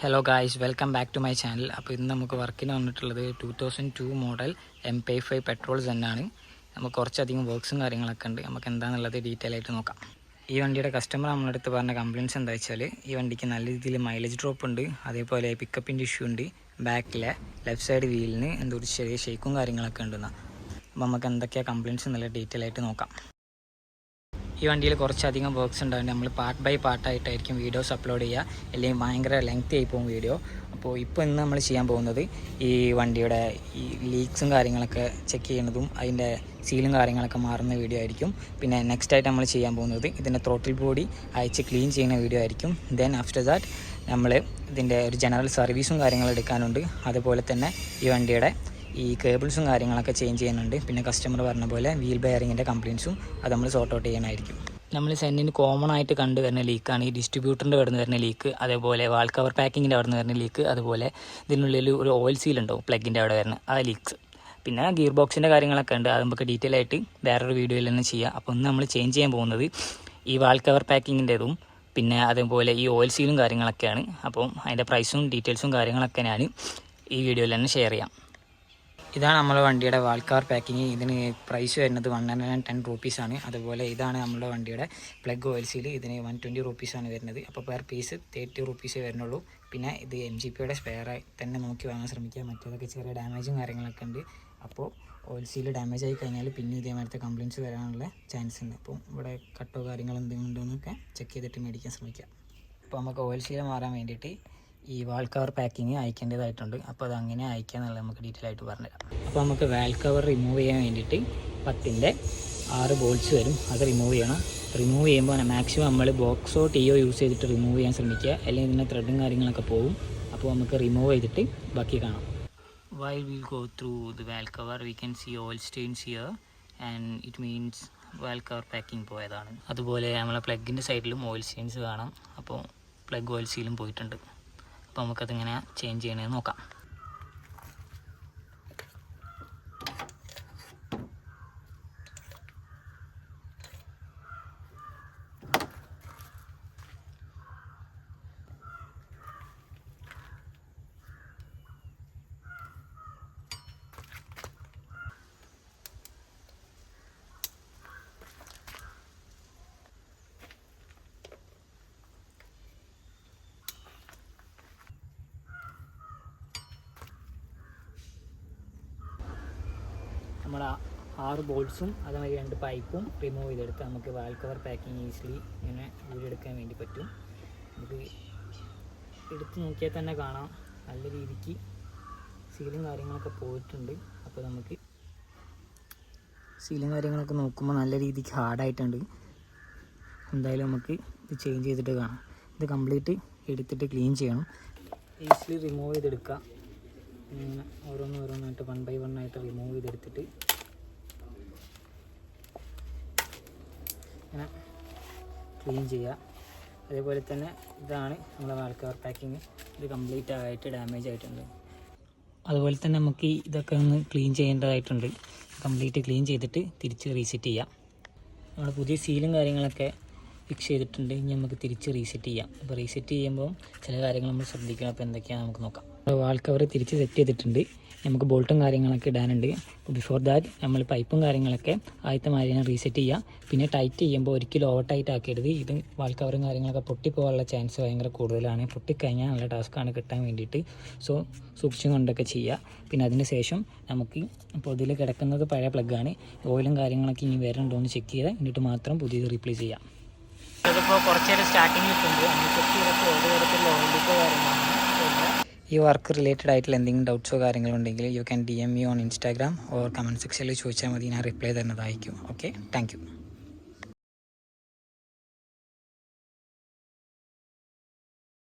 Hello guys, welcome back to my channel. അപ്പോൾ ഇന്ന് നമുക്ക് വർക്കിന് വന്നിട്ടുള്ളത് 2002 മോഡൽ MP5 പെട്രോൾ സെന്നാണ്. നമുക്ക് കുറച്ചധികം വർക്ക്സും കാര്യങ്ങളൊക്കെ ഉണ്ട്. നമുക്ക് എന്താണെന്നുള്ളത് ഡീറ്റെയിൽ ആയിട്ട് നോക്കാം. ഈ വണ്ടിയുടെ കസ്റ്റമർ നമ്മുടെ അടുത്ത് പറഞ്ഞ കംപ്ലയിൻറ്റ്സ് എന്താ വെച്ചാൽ, ഈ വണ്ടിക്ക് നല്ല രീതിയിൽ മൈലേജ് ഡ്രോപ്പ് ഉണ്ട്, അതേപോലെ പിക്കപ്പിൻ്റെ ഇഷ്യൂ ഉണ്ട്, ബാക്കിലെ ലെഫ്റ്റ് സൈഡ് വീലിന് എന്തോ ഒരു ചെറിയ ഷേക്കും കാര്യങ്ങളൊക്കെ ഉണ്ടെന്നാണ്. അപ്പോൾ നമുക്ക് എന്തൊക്കെയാണ് കംപ്ലയിൻറ്റ്സ് എന്നുള്ള ഡീറ്റെയിൽ ആയിട്ട് നോക്കാം. ഈ വണ്ടിയിൽ കുറച്ചധികം വർക്ക്സ് ഉണ്ടാകുന്നുണ്ട്. നമ്മൾ പാർട്ട് ബൈ പാർട്ടായിട്ടായിരിക്കും വീഡിയോസ് അപ്ലോഡ് ചെയ്യുക, അല്ലെങ്കിൽ ഭയങ്കര ലെങ്തി ആയി പോകും വീഡിയോ. അപ്പോൾ ഇന്ന് നമ്മൾ ചെയ്യാൻ പോകുന്നത് ഈ വണ്ടിയുടെ ഈ ലീക്സും കാര്യങ്ങളൊക്കെ ചെക്ക് ചെയ്യുന്നതും അതിൻ്റെ സീലും കാര്യങ്ങളൊക്കെ മാറുന്ന വീഡിയോ ആയിരിക്കും. പിന്നെ നെക്സ്റ്റ് ആയിട്ട് നമ്മൾ ചെയ്യാൻ പോകുന്നത് ഇതിൻ്റെ ത്രോട്ടിൽ ബോഡി അയച്ച് ക്ലീൻ ചെയ്യുന്ന വീഡിയോ ആയിരിക്കും. ദെൻ ആഫ്റ്റർ ദാറ്റ് നമ്മൾ ഇതിൻ്റെ ഒരു ജനറൽ സർവീസും കാര്യങ്ങളും എടുക്കാനുണ്ട്. അതുപോലെ തന്നെ ഈ വണ്ടിയുടെ ഈ കേബിൾസും കാര്യങ്ങളൊക്കെ ചേഞ്ച് ചെയ്യുന്നുണ്ട്. പിന്നെ കസ്റ്റമർ പറഞ്ഞ പോലെ വീൽ ബെയറിങ്ങിൻ്റെ കംപ്ലയിൻറ്റ്സും അത് നമ്മൾ സോർട്ട് ഔട്ട് ചെയ്യാനായിരിക്കും. നമ്മൾ സെന്നിന് കോമൺ ആയിട്ട് കണ്ടുവരുന്ന ലീക്കാണ് ഈ ഡിസ്ട്രിബ്യൂട്ടറിൻ്റെ അവിടെ നിന്ന് വരുന്ന ലീക്ക്, അതേപോലെ വാൾ കവർ പാക്കിങ്ങിൻ്റെ അവിടെ നിന്ന് വരുന്ന ലീക്ക്, അതുപോലെ ഇതിനുള്ളിൽ ഒരു ഓയിൽ സീൽ ഉണ്ടാവും പ്ലഗിൻ്റെ അവിടെ വരുന്ന ആ ലീക്സ്. പിന്നെ ഗിയർ ബോക്സിൻ്റെ കാര്യങ്ങളൊക്കെ ഉണ്ട്, അത് നമുക്ക് ഡീറ്റെയിൽ ആയിട്ട് വേറൊരു വീഡിയോയിൽ തന്നെ ചെയ്യാം. അപ്പോൾ ഇന്ന് നമ്മൾ ചേഞ്ച് ചെയ്യാൻ പോകുന്നത് ഈ വാൾ കവർ പാക്കിങ്ങിൻ്റെതും പിന്നെ അതേപോലെ ഈ ഓയിൽ സീലും കാര്യങ്ങളൊക്കെയാണ്. അപ്പം അതിൻ്റെ പ്രൈസും ഡീറ്റെയിൽസും കാര്യങ്ങളൊക്കെ ഞാൻ ഈ വീഡിയോയിൽ തന്നെ ഷെയർ ചെയ്യാം. ഇതാണ് നമ്മുടെ വണ്ടിയുടെ വാൾ കവർ പാക്കിങ്. ഇതിന് പ്രൈസ് വരുന്നത് 110 റുപ്പീസാണ്. അതുപോലെ ഇതാണ് നമ്മുടെ വണ്ടിയുടെ പ്ലഗ് ഓയിൽ സീൽ. ഇതിന് 120 റുപ്പീസാണ് വരുന്നത്. അപ്പോൾ പെർ പീസ് 30 റുപ്പീസേ വരുന്നുള്ളൂ. പിന്നെ ഇത് MGPയുടെ സ്പെയറായി തന്നെ നോക്കി വാങ്ങാൻ ശ്രമിക്കുക. മറ്റേതൊക്കെ ചെറിയ ഡാമേജും കാര്യങ്ങളൊക്കെ ഉണ്ട്. അപ്പോൾ ഓയിൽ സീൽ ഡാമേജ് ആയി കഴിഞ്ഞാൽ പിന്നെ ഇതേമാതിരത്തെ കംപ്ലയിൻറ്റ്സ് വരാനുള്ള ചാൻസ് ഉണ്ട്. അപ്പം ഇവിടെ കട്ടോ കാര്യങ്ങൾ എന്തെങ്കിലും ഉണ്ടോ എന്നൊക്കെ ചെക്ക് ചെയ്തിട്ട് മേടിക്കാൻ ശ്രമിക്കുക. അപ്പോൾ നമുക്ക് ഓയിൽ സീൽ മാറാൻ വേണ്ടിയിട്ട് ഈ വാൾ കവർ പാക്കിങ് അയക്കേണ്ടതായിട്ടുണ്ട്. അപ്പോൾ അത് അങ്ങനെ അയക്കുക എന്നുള്ളത് നമുക്ക് ഡീറ്റെയിൽ ആയിട്ട് പറഞ്ഞുതരാം. അപ്പോൾ നമുക്ക് വാൾ കവർ റിമൂവ് ചെയ്യാൻ വേണ്ടിയിട്ട് 10ൻ്റെ 6 ബോൾട്ട്സ് വരും, അത് റിമൂവ് ചെയ്യണം. റിമൂവ് ചെയ്യുമ്പോൾ മാക്സിമം നമ്മൾ ബോക്സോ ടീയോ യൂസ് ചെയ്തിട്ട് റിമൂവ് ചെയ്യാൻ ശ്രമിക്കുക, അല്ലെങ്കിൽ ഇതിൻ്റെ ത്രെഡും കാര്യങ്ങളൊക്കെ പോകും. അപ്പോൾ നമുക്ക് റിമൂവ് ചെയ്തിട്ട് ബാക്കി കാണാം. While we'll go through the valve cover, we can see oil stains here and it means valve cover packing പോയതാണ്. അതുപോലെ നമ്മളെ പ്ലഗിൻ്റെ സൈഡിലും ഓയിൽ സ്റ്റെയിൻസ് കാണാം. അപ്പോൾ പ്ലഗ് ഓയിൽ സീലും പോയിട്ടുണ്ട്. അപ്പോൾ നമുക്കതിങ്ങനെ ചേഞ്ച് ചെയ്യണമെന്ന് നോക്കാം. നമ്മൾ 6 ബോൾട്ട്സും അതേമാതിരി 2 പൈപ്പും റിമൂവ് ചെയ്തെടുത്ത് നമുക്ക് വാൽ കവർ പാക്കിങ് ഈസിലി ഇങ്ങനെ ഊരിയെടുക്കാൻ വേണ്ടി പറ്റും. നമുക്ക് എടുത്ത് നോക്കിയാൽ തന്നെ കാണാം നല്ല രീതിക്ക് സീലും കാര്യങ്ങളൊക്കെ പോയിട്ടുണ്ട്. അപ്പോൾ നമുക്ക് സീലും കാര്യങ്ങളൊക്കെ നോക്കുമ്പോൾ നല്ല രീതിക്ക് ഹാർഡായിട്ടുണ്ട്. എന്തായാലും നമുക്ക് ഇത് ചേഞ്ച് ചെയ്തിട്ട് കാണാം. ഇത് കംപ്ലീറ്റ് എടുത്തിട്ട് ക്ലീൻ ചെയ്യണം. ഈസിലി റിമൂവ് ചെയ്തെടുക്കാം. ഇങ്ങനെ ഓരോന്നായിട്ട് 1 by 1 ആയിട്ട് റിമൂവ് ചെയ്തെടുത്തിട്ട് ഇങ്ങനെ ക്ലീൻ ചെയ്യുക. അതേപോലെ തന്നെ ഇതാണ് നമ്മുടെ വാൾ കവർ പാക്കിങ്. ഇത് കംപ്ലീറ്റ് ആയിട്ട് ഡാമേജ് ആയിട്ടുണ്ട്. അതുപോലെ തന്നെ നമുക്ക് ഇതൊക്കെ ഒന്ന് ക്ലീൻ ചെയ്യേണ്ടതായിട്ടുണ്ട്. കംപ്ലീറ്റ് ക്ലീൻ ചെയ്തിട്ട് തിരിച്ച് റീസെറ്റ് ചെയ്യാം. നമ്മുടെ പുതിയ സീലും കാര്യങ്ങളൊക്കെ ഫിക്സ് ചെയ്തിട്ടുണ്ട്. ഇനി നമുക്ക് തിരിച്ച് റീസെറ്റ് ചെയ്യാം. അപ്പോൾ റീസെറ്റ് ചെയ്യുമ്പോൾ ചില കാര്യങ്ങൾ നമ്മൾ ശ്രദ്ധിക്കണം. അപ്പോൾ എന്തൊക്കെയാണ് നമുക്ക് നോക്കാം. വാൾ കവർ തിരിച്ച് സെറ്റ് ചെയ്തിട്ടുണ്ട്. നമുക്ക് ബോൾട്ടും കാര്യങ്ങളൊക്കെ ഇടാനുണ്ട്. അപ്പോൾ ബിഫോർ ദാറ്റ് നമ്മൾ പൈപ്പും കാര്യങ്ങളൊക്കെ ആദ്യത്തെ മാതിരി റീസെറ്റ് ചെയ്യുക. പിന്നെ ടൈറ്റ് ചെയ്യുമ്പോൾ ഒരിക്കലും ഓവർ ടൈറ്റ് ആക്കരുത്. ഇത് വാൾ കവറും കാര്യങ്ങളൊക്കെ പൊട്ടിപ്പോകാനുള്ള ചാൻസ് ഭയങ്കര കൂടുതലാണ്. പൊട്ടിക്കഴിഞ്ഞാൽ നല്ല ടാസ്ക്കാണ് കിട്ടാൻ വേണ്ടിയിട്ട്. സോ സൂക്ഷിച്ചും കൊണ്ടൊക്കെ ചെയ്യുക. പിന്നെ അതിന് ശേഷം നമുക്ക് ഇപ്പോൾ ഇതിൽ കിടക്കുന്നത് പഴയ പ്ലഗ്ഗാണ്. ഓയിലും കാര്യങ്ങളൊക്കെ ഇനി വരുന്നുണ്ടോ എന്ന് ചെക്ക് ചെയ്താൽ എന്നിട്ട് മാത്രം പുതിയത് റീപ്ലേസ് ചെയ്യാം. അതിപ്പോൾ കുറച്ച് നേരം സ്റ്റാർട്ടിങ്ങിൽ ഇട്ടുണ്ട്. നമ്മൾ ചെക്ക് ചെയ്തപ്പോൾ ഓരോ തരത്തിലുള്ള ഓയിലിൻ്റെ കാര്യങ്ങളാണ്. ഈ വർക്ക് റിലേറ്റഡ് ആയിട്ടുള്ള എന്തെങ്കിലും ഡൗട്ട്സോ കാര്യങ്ങളോ ഉണ്ടെങ്കിൽ you can DM me on Instagram or comment സെക്ഷനിൽ ചോദിച്ചാൽ മതി. ഞാൻ റിപ്ലൈ തരുന്നതായിരിക്കും. Okay, thank you.